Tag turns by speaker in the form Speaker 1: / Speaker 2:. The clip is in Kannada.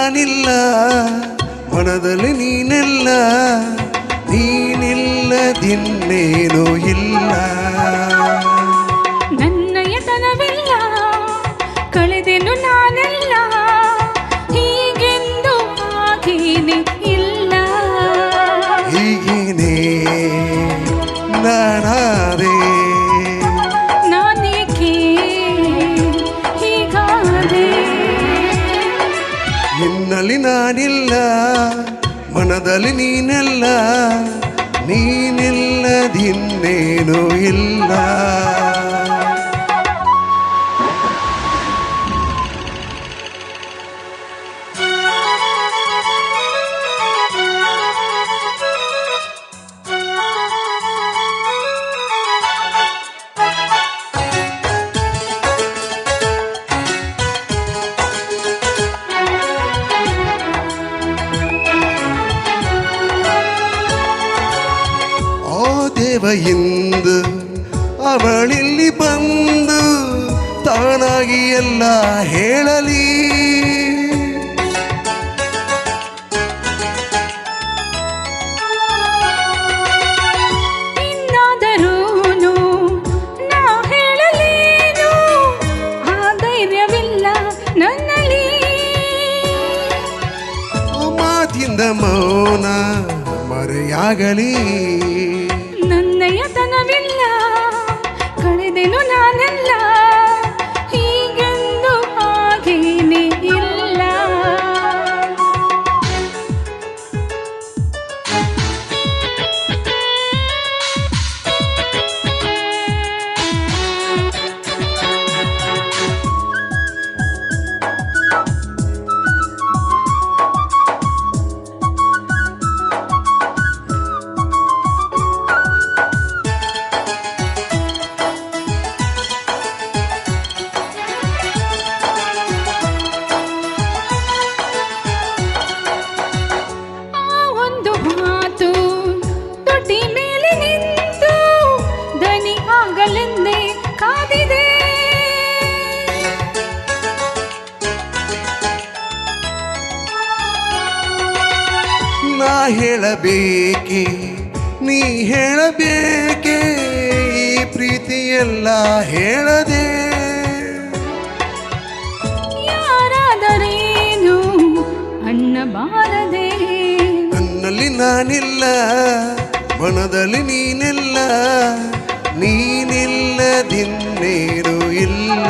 Speaker 1: ನಾನಿಲ್ಲ ಮನದಲ್ಲಿ ನೀನೆಲ್ಲ ನೀನಿಲ್ಲದಿನ್ನೇನೂ ಇಲ್ಲ
Speaker 2: ನನ್ನಯತನವಿಲ್ಲ ಕಳೆದೆನು ನಾನೆಲ್ಲ ಹೀಗೆಂದು ಹಾಗೇನೆ ಇಲ್ಲ
Speaker 1: ಹೀಗೇನೆ ನಾನಾದೆ
Speaker 2: ನಾನೇಕೆ ಹೀಗಾದೆ
Speaker 1: ನಿನ್ನಲ್ಲಿ ನಾನಿಲ್ಲ ಮನದಲ್ಲಿ ನೀನೆಲ್ಲ ನೀನಿಲ್ಲದಿನ್ನೇನೂ ಇಲ್ಲ ದೇವ ಇಂದು ಅವಳಿಲ್ಲಿ ಬಂದು ತಾನಾಗಿ ಎಲ್ಲ ಹೇಳಲಿ
Speaker 2: ಇನ್ನಾದರೂನು ನಾ ಹೇಳಲೇನು ಆ ಧೈರ್ಯವಿಲ್ಲ ನನ್ನಲ್ಲಿ
Speaker 1: ಮಾತಿಂದ ಮೌನ ಮರೆಯಾಗಲಿ
Speaker 2: ನನ್ನಯತನವಿಲ್ಲ ಕಳೆದೆನು ನಾನೆಲ್ಲ ಹೀಗೆಂದು ಹಾಗೇನೆ ಇಲ್ಲ
Speaker 1: ನಾ ಹೇಳಬೇಕೆ ನೀ ಹೇಳಬೇಕೆ ಈ ಪ್ರೀತಿಯೆಲ್ಲ ಹೇಳದೆ
Speaker 2: ಯಾರಾದರೇನು ಅನ್ನಬಾರದೆ
Speaker 1: ನನ್ನಲ್ಲಿ ನಾನಿಲ್ಲ ಮನದಲ್ಲಿ ನೀನೆಲ್ಲ ನೀನಿಲ್ಲದಿನ್ನೇನೂ ಇಲ್ಲ